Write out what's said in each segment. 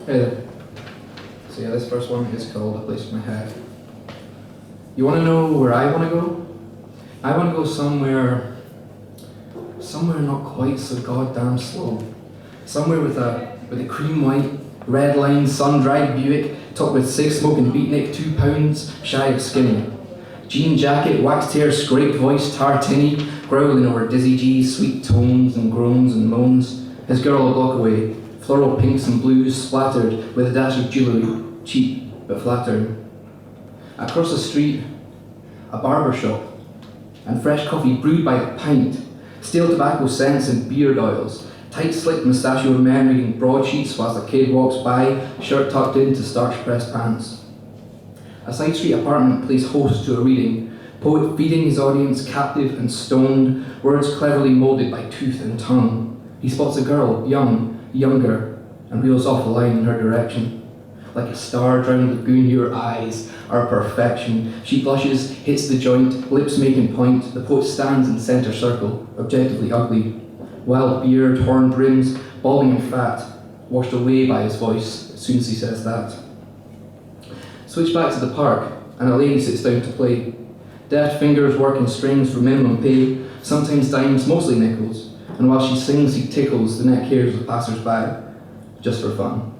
Hey there. So yeah, this first one is called A Place for My Head. You want to know where I want to go? I want to go somewhere not quite so goddamn slow. Somewhere with a cream white, red line, sun-dried Buick, topped with cig-smoking beatnik, 2 pounds shy of skinny. Jean jacket, waxed hair, scraped voice, tartini, growling over Dizzy G's sweet tones and groans and moans. His girl a block away, floral pinks and blues splattered with a dash of jewellery, cheap but flattering. Across the street, a barber shop, and fresh coffee brewed by the pint, stale tobacco scents and beard oils, tight-slicked mustachioed men reading broadsheets whilst a kid walks by, shirt tucked into starch-pressed pants. A side street apartment plays host to a reading, poet feeding his audience captive and stoned, words cleverly moulded by tooth and tongue. He spots a girl, young, younger, and reels off a line in her direction. Like a star-drowned lagoon, your eyes are perfection. She blushes, hits the joint, lips making point. The poet stands in centre circle, objectively ugly. Wild beard, horn brims, balding and fat, washed away by his voice as soon as he says that. Switch back to the park, and a lady sits down to play. Deft fingers working strings for minimum pay, sometimes dimes, mostly nickels. And while she sings, he tickles the neck hairs of passers-by, just for fun.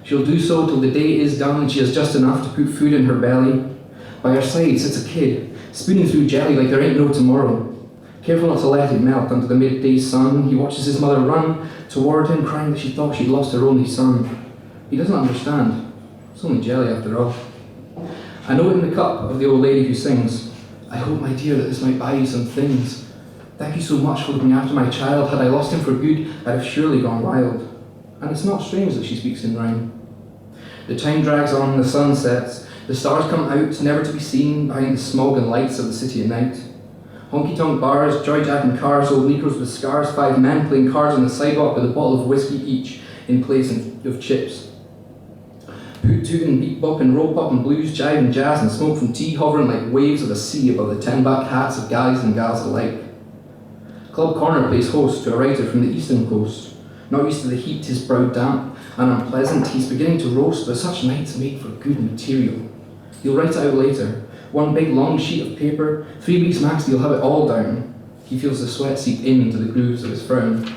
She'll do so till the day is done and she has just enough to put food in her belly. By her side sits a kid, spooning through jelly like there ain't no tomorrow. Careful not to let it melt under the midday sun, he watches his mother run toward him, crying that she thought she'd lost her only son. He doesn't understand. It's only jelly after all. I know it in the cup of the old lady who sings, I hope, my dear, that this might buy you some things. Thank you so much for looking after my child. Had I lost him for good, I'd have surely gone wild. And it's not strange that she speaks in rhyme. The time drags on, the sun sets, the stars come out, never to be seen behind the smog and lights of the city at night. Honky-tonk bars, joy-jacking cars, old negroes with scars, 5 men playing cards on the sidewalk with a bottle of whiskey each in place of chips. Hoot-tooting, beat-bopping, roll-popping, blues, jive and jazz, and smoke from tea hovering like waves of the sea above the 10-back hats of guys and gals alike. Club Corner plays host to a writer from the eastern coast. Not used to the heat, his brow damp and unpleasant, he's beginning to roast, but such nights make for good material. He'll write it out later. 1 big long sheet of paper, 3 weeks max, he'll have it all down. He feels the sweat seep into the grooves of his frown.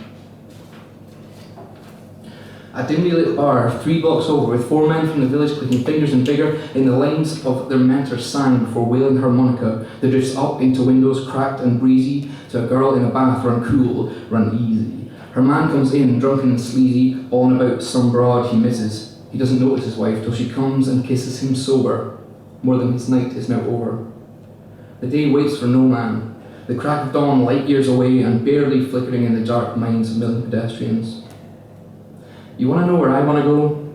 A dimly lit bar, 3 blocks over, with 4 men from the village clicking fingers and bigger in the lines of their mentors sang before wailing harmonica that drifts up into windows cracked and breezy to a girl in a bath run cool, run easy. Her man comes in, drunken and sleazy, all and about some broad he misses. He doesn't notice his wife till she comes and kisses him sober. More than his night is now over. The day waits for no man. The crack of dawn light years away and barely flickering in the dark minds of a million pedestrians. You want to know where I want to go?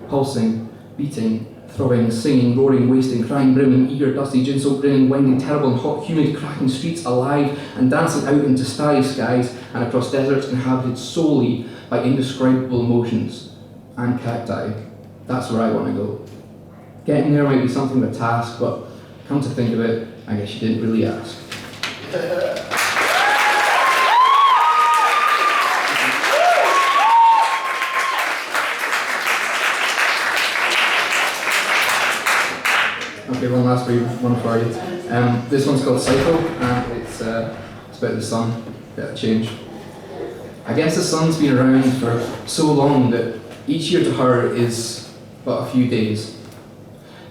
Pulsing, beating, throbbing, singing, roaring, wasting, crying, brimming, eager, dusty, gin-soaked, grinning, winding, terrible and hot, humid, cracking streets alive and dancing out into starry skies and across deserts inhabited solely by indescribable emotions and cacti. That's where I want to go. Getting there might be something of a task, but come to think of it, I guess you didn't really ask. Okay, one last one for you. This one's called Cycle, and it's about the sun, a bit of change. I guess the sun's been around for so long that each year to her is but a few days.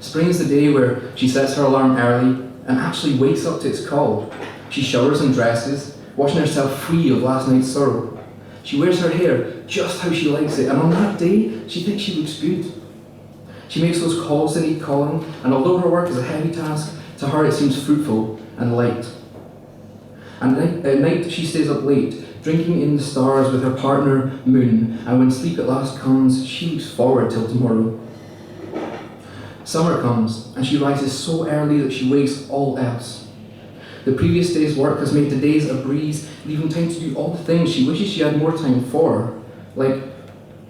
Spring's the day where she sets her alarm early and actually wakes up to its call. She showers and dresses, washing herself free of last night's sorrow. She wears her hair just how she likes it, and on that day, she thinks she looks good. She makes those calls that need calling, and although her work is a heavy task, to her it seems fruitful and light. And at night she stays up late, drinking in the stars with her partner, Moon, and when sleep at last comes, she looks forward till tomorrow. Summer comes, and she rises so early that she wakes all else. The previous day's work has made the days a breeze, leaving time to do all the things she wishes she had more time for, like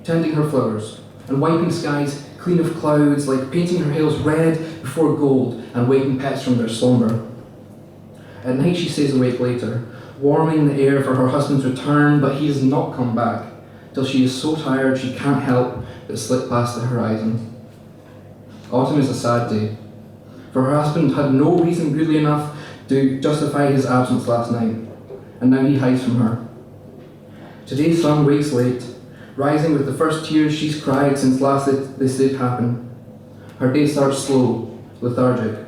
tending her flowers, and wiping skies clean of clouds, like painting her hills red before gold and waking pets from their slumber. At night she stays awake later, warming the air for her husband's return, but he does not come back till she is so tired she can't help but slip past the horizon. Autumn is a sad day, for her husband had no reason goodly enough to justify his absence last night, and now he hides from her. Today's sun wakes late, rising with the first tears she's cried since last this did happen. Her day starts slow, lethargic.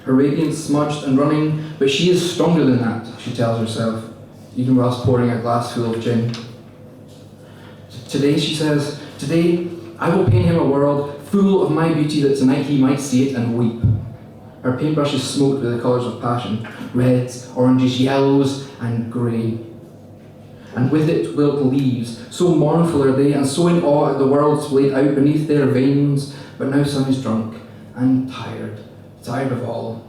Her radiance smudged and running, but she is stronger than that, she tells herself, even whilst pouring a glass full of gin. Today, she says, today I will paint him a world full of my beauty that tonight he might see it and weep. Her paintbrush is smoked with the colours of passion, reds, oranges, yellows, and grey. And with it wilt leaves, so mournful are they, and so in awe at the world splayed out beneath their veins. But now Sun is drunk and tired of all.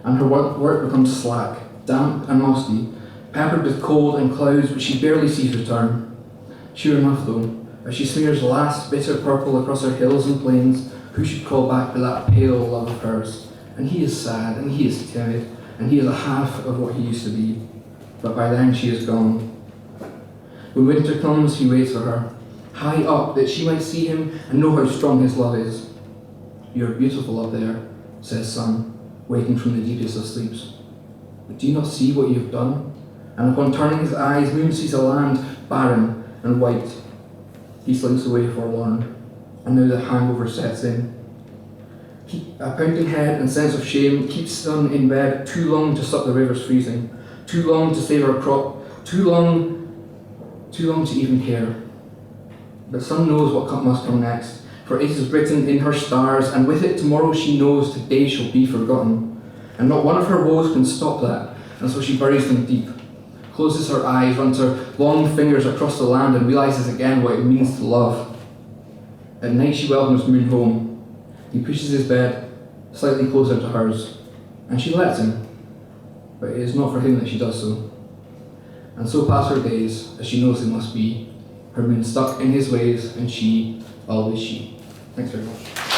And her work becomes slack, damp and musty, peppered with cold and clouds which she barely sees return. Sure enough though, as she smears last bitter purple across her hills and plains, who should call back to that pale love of hers? And he is sad, and he is timid, and he is a half of what he used to be. But by then she is gone. When winter comes, he waits for her, high up, that she might see him and know how strong his love is. You are beautiful up there, says Sun, waking from the deepest of sleeps. But do you not see what you have done? And upon turning his eyes, Moon sees a land barren and white. He slinks away forlorn, and now the hangover sets in. A pounding head and sense of shame keeps Sun in bed too long to stop the river's freezing, too long to save her crop, too long to even care. But Sun knows what must come next, for it is written in her stars, and with it tomorrow she knows today shall be forgotten. And not one of her woes can stop that, and so she buries them deep, closes her eyes, runs her long fingers across the land, and realises again what it means to love. At night she welcomes Moon home. He pushes his bed slightly closer to hers, and she lets him, but it is not for him that she does so. And so pass her days, as she knows they must be, her Moon stuck in his ways, and she, always she. Thanks very much.